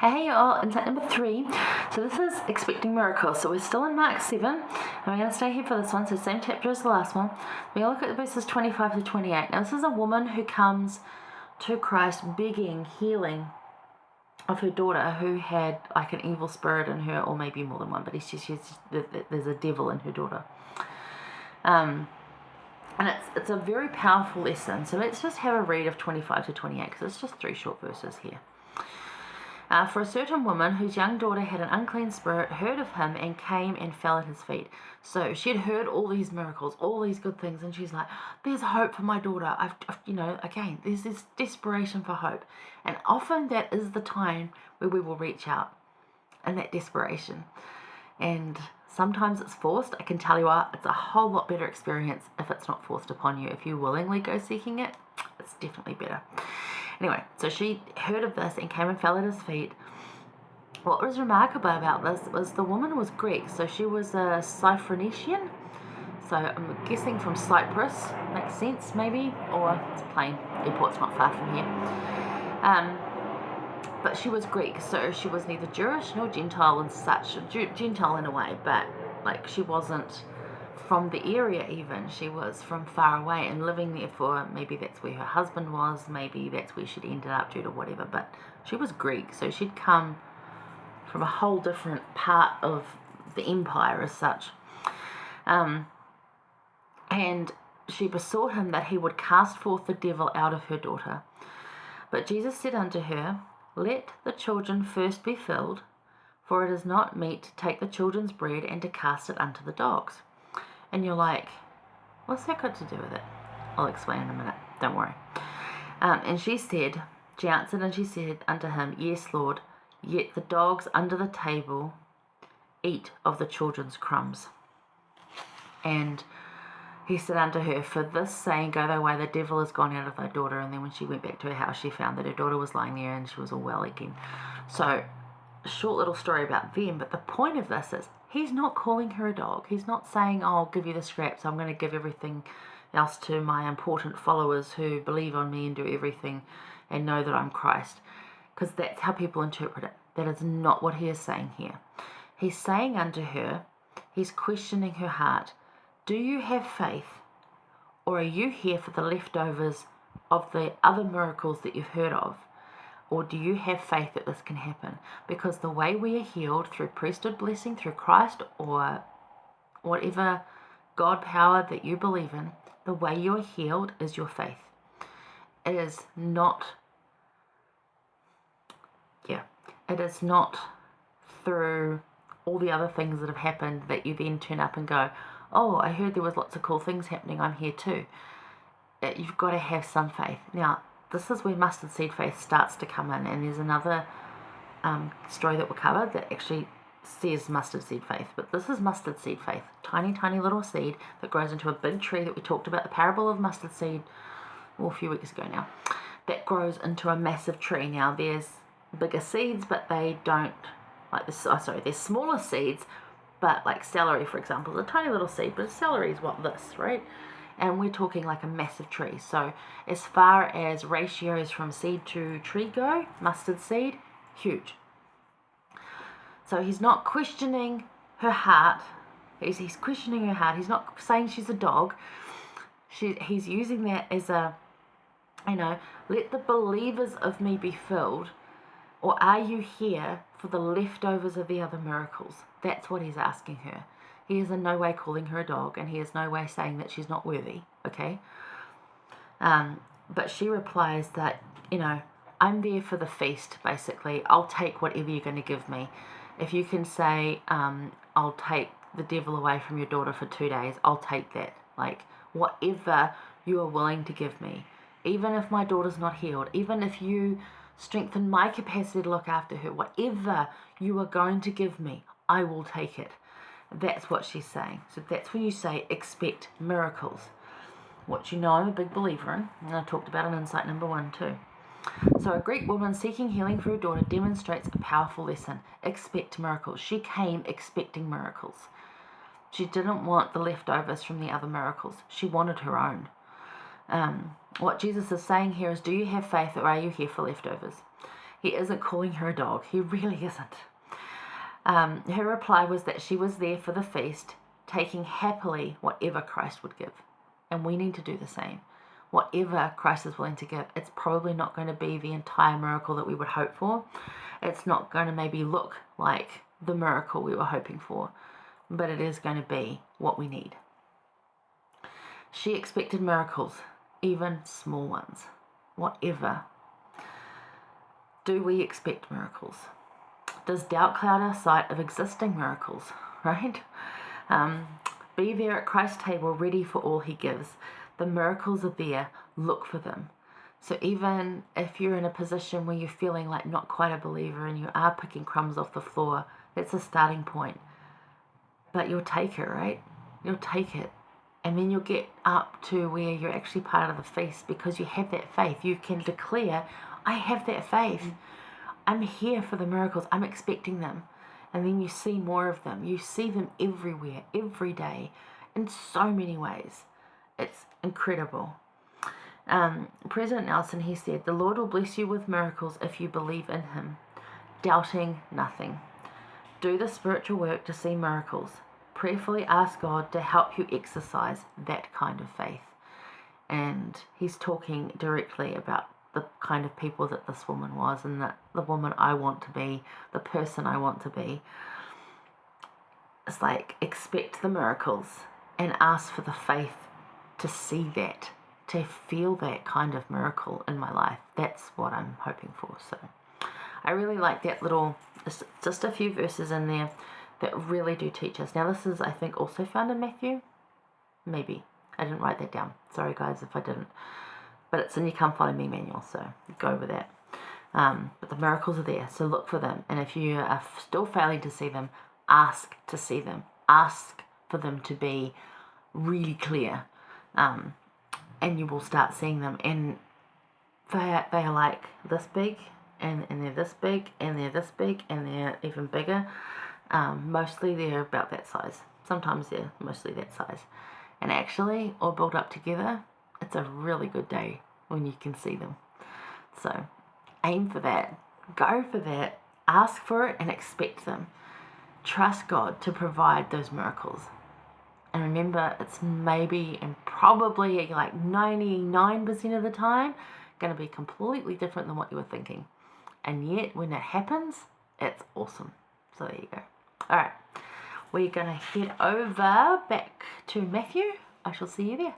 Hey y'all, insight number 3. So this is expecting miracles. So we're still in Mark 7, and we're going to stay here for this one. So same chapter as the last one. We're going to look at verses 25 to 28. Now this is a woman who comes to Christ begging healing of her daughter who had like an evil spirit in her, or maybe more than one, but there's a devil in her daughter. And it's a very powerful lesson. So let's just have a read of 25 to 28 because it's just 3 short verses here. For a certain woman whose young daughter had an unclean spirit heard of him and came and fell at his feet. So she had heard all these miracles, all these good things, and she's like, there's hope for my daughter. Again, there's this desperation for hope. And often that is the time where we will reach out in that desperation. And sometimes it's forced. I can tell you what, it's a whole lot better experience if it's not forced upon you. If you willingly go seeking it, it's definitely better. Anyway, so she heard of this and came and fell at his feet. What was remarkable about this was the woman was Greek, so she was a Cypronician. So I'm guessing from Cyprus, makes sense maybe, or it's plain, airport's not far from here. But she was Greek, so she was neither Jewish nor Gentile and such. Gentile in a way, but like she wasn't from the area even. She was from far away and living there for, maybe that's where her husband was, maybe that's where she'd ended up due to whatever, but she was Greek, so she'd come from a whole different part of the empire as such. And she besought him that he would cast forth the devil out of her daughter. But Jesus said unto her, let the children first be filled, for it is not meet to take the children's bread and to cast it unto the dogs. And you're like, what's that got to do with it? I'll explain in a minute, don't worry. And she answered and she said unto him, yes, Lord, yet the dogs under the table eat of the children's crumbs. And he said unto her, for this saying, go thy way, the devil is gone out of thy daughter. And then when she went back to her house, she found that her daughter was lying there and she was all well again. So, a short little story about them, but the point of this is, he's not calling her a dog. He's not saying, oh, I'll give you the scraps, I'm going to give everything else to my important followers who believe on me and do everything and know that I'm Christ. Because that's how people interpret it. That is not what he is saying here. He's saying unto her, he's questioning her heart, do you have faith, or are you here for the leftovers of the other miracles that you've heard of? Or do you have faith that this can happen? Because the way we are healed through priesthood blessing, through Christ, or whatever God power that you believe in, the way you are healed is your faith. It is not through all the other things that have happened that you then turn up and go, oh, I heard there was lots of cool things happening, I'm here too. You've got to have some faith. Now, this is where mustard seed faith starts to come in, and there's another story that we'll cover that actually says mustard seed faith, but this is mustard seed faith, tiny, tiny little seed that grows into a big tree that we talked about, the parable of mustard seed, a few weeks ago now, that grows into a massive tree. Now, there's bigger seeds, but they don't, like this, there's smaller seeds, but like celery, for example, is a tiny little seed, but celery is this, right? And we're talking like a massive tree. So as far as ratios from seed to tree go, mustard seed, huge. So he's not questioning her heart. He's questioning her heart. He's not saying she's a dog. He's using that as a, let the believers of me be filled. Or are you here for the leftovers of the other miracles? That's what he's asking her. He is in no way calling her a dog, and he is no way saying that she's not worthy, okay? But she replies that, I'm there for the feast, basically. I'll take whatever you're going to give me. If you can say, I'll take the devil away from your daughter for 2 days, I'll take that. Like, whatever you are willing to give me. Even if my daughter's not healed, even if you strengthen my capacity to look after her, whatever you are going to give me, I will take it. That's what she's saying. So that's when you say expect miracles. What I'm a big believer in, and I talked about in insight number 1 too. So a Greek woman seeking healing for her daughter demonstrates a powerful lesson. Expect miracles. She came expecting miracles. She didn't want the leftovers from the other miracles. She wanted her own. What Jesus is saying here is, do you have faith, or are you here for leftovers? He isn't calling her a dog. He really isn't. Her reply was that she was there for the feast, taking happily whatever Christ would give. And we need to do the same. Whatever Christ is willing to give, it's probably not going to be the entire miracle that we would hope for. It's not going to maybe look like the miracle we were hoping for, but it is going to be what we need. She expected miracles, even small ones. Whatever. Do we expect miracles? Does doubt cloud our sight of existing miracles, right? Be there at Christ's table, ready for all he gives. The miracles are there. Look for them. So even if you're in a position where you're feeling like not quite a believer and you are picking crumbs off the floor, that's a starting point. But you'll take it, right? You'll take it. And then you'll get up to where you're actually part of the feast because you have that faith. You can declare, I have that faith. I'm here for the miracles. I'm expecting them. And then you see more of them. You see them everywhere, every day, in so many ways. It's incredible. President Nelson, he said, the Lord will bless you with miracles if you believe in him, doubting nothing. Do the spiritual work to see miracles. Prayerfully ask God to help you exercise that kind of faith. And he's talking directly about the kind of people that this woman was, and that the woman I want to be, the person I want to be. It's like, expect the miracles and ask for the faith to see that, to feel that kind of miracle in my life. That's what I'm hoping for. So I really like that little, just a few verses in there that really do teach us. Now this is, I think, also found in Matthew. Maybe. I didn't write that down. Sorry guys if I didn't. But it's in your Come Follow Me manual, so go with that. But the miracles are there, so look for them. And if you are still failing to see them, ask to see them. Ask for them to be really clear. And you will start seeing them. And they are like this big, and they're this big, and they're this big, and they're even bigger. Mostly they're about that size. Sometimes they're mostly that size. And actually, all built up together, it's a really good day when you can see them. So aim for that. Go for that. Ask for it and expect them. Trust God to provide those miracles. And remember, it's maybe and probably like 99% of the time going to be completely different than what you were thinking. And yet, when it happens, it's awesome. So there you go. All right. We're going to head over back to Matthew. I shall see you there.